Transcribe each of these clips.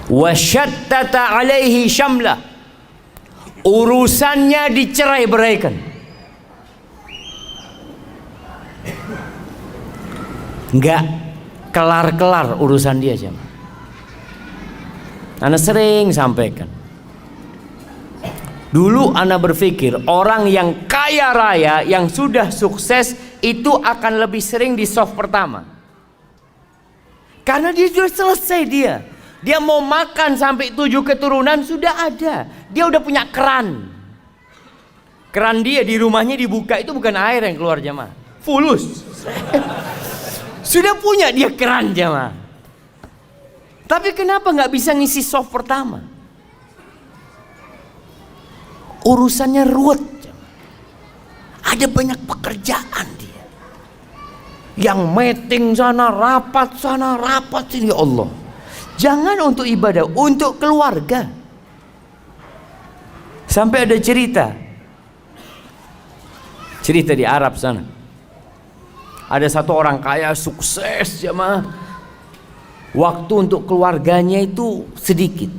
wa syattata alaihi syamlah, urusannya dicerai-beraikan. Enggak kelar-kelar urusan dia jemaah. Ana sering sampaikan, dulu ana berpikir orang yang kaya raya, yang sudah sukses itu akan lebih sering di soft pertama. Karena dia sudah selesai dia. Dia mau makan sampai 7 keturunan sudah ada. Dia udah punya keran. Keran dia di rumahnya dibuka itu bukan air yang keluar jemaah, fulus. Sudah punya dia keran jemaah. Tapi kenapa nggak bisa ngisi soft pertama? Urusannya ruwet. Ada banyak pekerjaan dia. Yang meeting sana, rapat sini. Ya Allah. Jangan untuk ibadah, untuk keluarga. Sampai ada cerita di Arab sana. Ada satu orang kaya sukses jemaah. Waktu untuk keluarganya itu sedikit.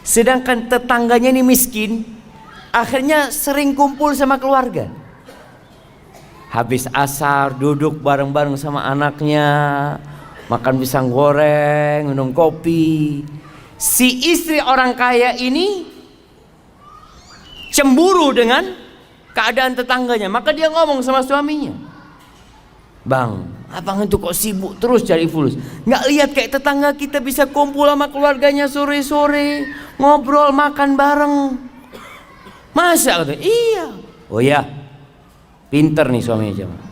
Sedangkan tetangganya ini miskin. Akhirnya sering kumpul sama keluarga. Habis asar duduk bareng-bareng sama anaknya, makan pisang goreng, minum kopi. Si istri orang kaya ini cemburu dengan keadaan tetangganya. Maka dia ngomong sama suaminya, "Bang, abang itu kok sibuk terus cari fulus? Nggak lihat kayak tetangga kita bisa kumpul sama keluarganya sore-sore, ngobrol, makan bareng. Masa?" Kata, "Iya." Oh ya, pinter nih suaminya jemaah.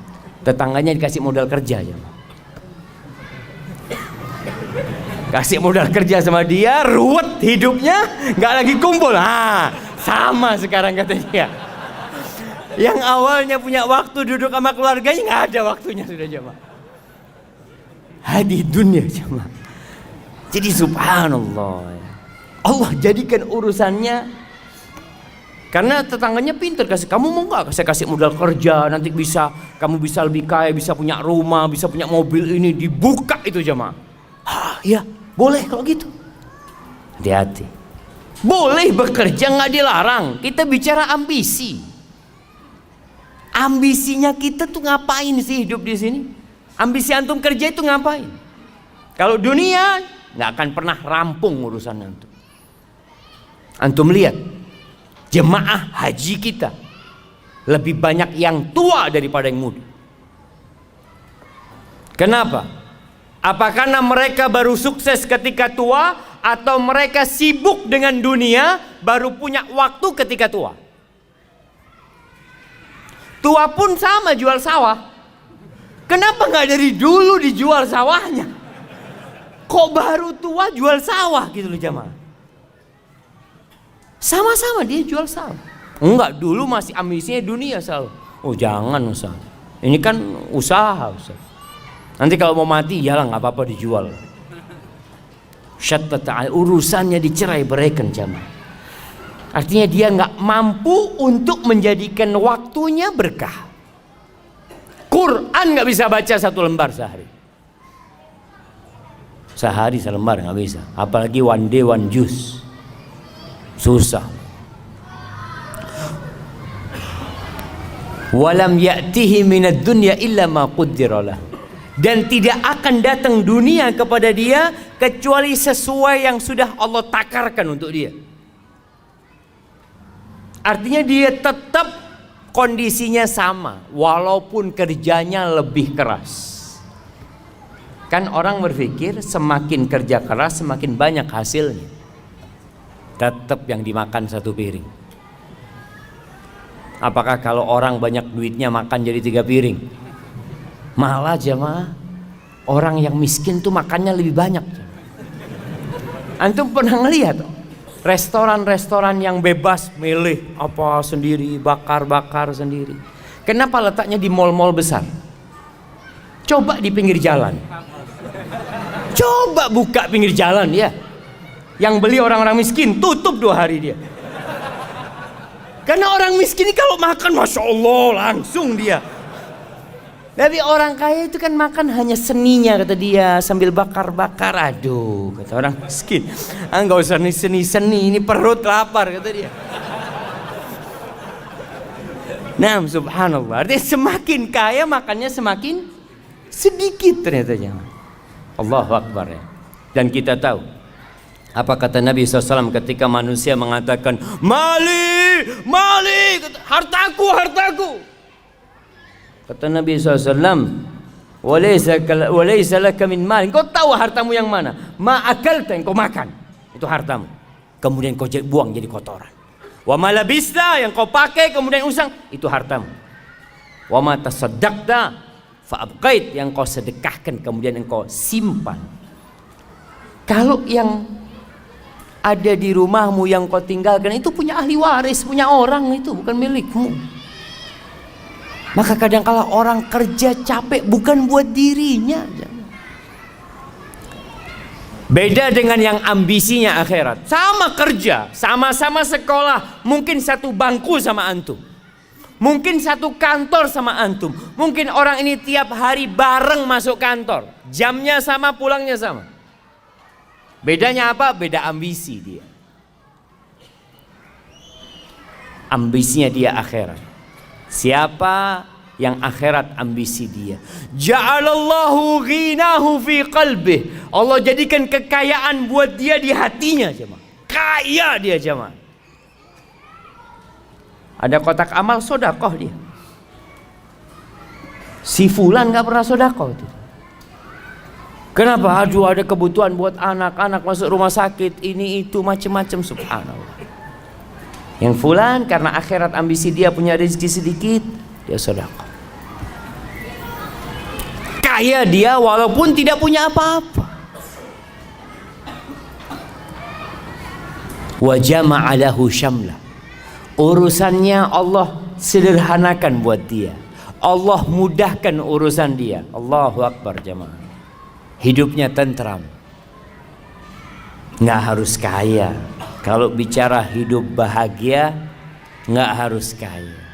Tetangganya dikasih modal kerja jemaah. Kasih modal kerja sama dia, ruwet hidupnya, nggak lagi kumpul. Sama sekarang katanya. Yang awalnya punya waktu duduk sama keluarganya nggak ada waktunya sudah jemaah. Hadi dunia jemaah. Jadi subhanallah, Allah jadikan urusannya, karena tetangganya pintar, kasih, "Kamu mau nggak saya kasih modal kerja, nanti kamu bisa lebih kaya, bisa punya rumah, bisa punya mobil ini." Dibuka itu jemaah. Ya boleh kalau gitu. Hati-hati. Boleh bekerja, nggak dilarang. Kita bicara ambisi. Ambisinya kita tuh ngapain sih hidup di sini? Ambisi antum kerja itu ngapain? Kalau dunia nggak akan pernah rampung urusan antum. Antum lihat jemaah haji kita lebih banyak yang tua daripada yang muda. Kenapa? Apa karena mereka baru sukses ketika tua, atau mereka sibuk dengan dunia baru punya waktu ketika tua? Tua pun sama jual sawah. Kenapa nggak dari dulu dijual sawahnya? Kok baru tua jual sawah gitu loh jamaah? Sama-sama dia jual sawah. Enggak, dulu masih ambisinya dunia selalu. Oh jangan Ustaz, ini kan usaha Ustaz. Nanti kalau mau mati ya lah nggak apa-apa dijual. Syattata, urusannya dicerai-beraikan jamaah. Artinya dia nggak mampu untuk menjadikan waktunya berkah. Quran nggak bisa baca 1 lembar sehari. Sehari selembar nggak bisa. Apalagi one day one juice. Susah. Walam ya'tihi minad dunya illa ma qaddara lah. Dan tidak akan datang dunia kepada dia kecuali sesuai yang sudah Allah takarkan untuk dia. Artinya dia tetap kondisinya sama walaupun kerjanya lebih keras. Kan orang berpikir semakin kerja keras semakin banyak hasilnya. Tetap yang dimakan 1 piring. Apakah kalau orang banyak duitnya makan jadi 3 piring? Malah jemaah, orang yang miskin tuh makannya lebih banyak. Antum pernah ngelihat restoran-restoran yang bebas milih apa sendiri, bakar-bakar sendiri? Kenapa letaknya di mal-mal besar? Coba di pinggir jalan. Coba buka pinggir jalan ya. Yang beli orang-orang miskin, tutup 2 hari dia. Karena orang miskin ini kalau makan Masya Allah langsung dia. Tapi orang kaya itu kan makan hanya seninya kata dia, sambil bakar-bakar. Aduh, kata orang miskin, enggak usah seni, ini perut lapar kata dia. Nah, subhanallah. Artinya semakin kaya makannya semakin sedikit ternyata jangan. Allahu Akbar ya. Dan kita tahu apa kata Nabi SAW ketika manusia mengatakan mali, mali, hartaku, hartaku. Kata Nabi SAW, walaysa laka min mal. Kau tahu hartamu yang mana? Ma akalta, yang kau makan, itu hartamu. Kemudian kau buang jadi kotoran. Wa ma labista, yang kau pakai kemudian usang, itu hartamu. Wa ma tasaddaqta fa abqait, yang kau sedekahkan kemudian engkau simpan. Kalau yang ada di rumahmu yang kau tinggalkan itu punya ahli waris, punya orang, itu bukan milikmu. Maka kadang-kala orang kerja capek bukan buat dirinya. Beda dengan yang ambisinya akhirat. Sama kerja, sama-sama sekolah, mungkin satu bangku sama antum, mungkin satu kantor sama antum. Mungkin orang ini tiap hari bareng masuk kantor, jamnya sama, pulangnya sama. Bedanya apa? Beda ambisi dia. Ambisinya dia akhirat. Siapa yang akhirat ambisi dia? Ja'alallahu ghinahu fi qalbih. Allah jadikan kekayaan buat dia di hatinya, jemaah. Kaya dia, jemaah. Ada kotak amal sedekah dia. Si fulan enggak pernah sedekah itu. Kenapa? Aduh, ada kebutuhan buat anak-anak masuk rumah sakit, ini itu macam-macam, subhanallah. Yang fulan karena akhirat ambisi dia punya rezeki sedikit, dia sedekah. Kaya dia walaupun tidak punya apa-apa. Wa jama'a lahu syamla. Urusannya Allah sederhanakan buat dia. Allah mudahkan urusan dia. Allahu Akbar jemaah. Hidupnya tentram. Nggak harus kaya. Kalau bicara hidup bahagia, nggak harus kaya.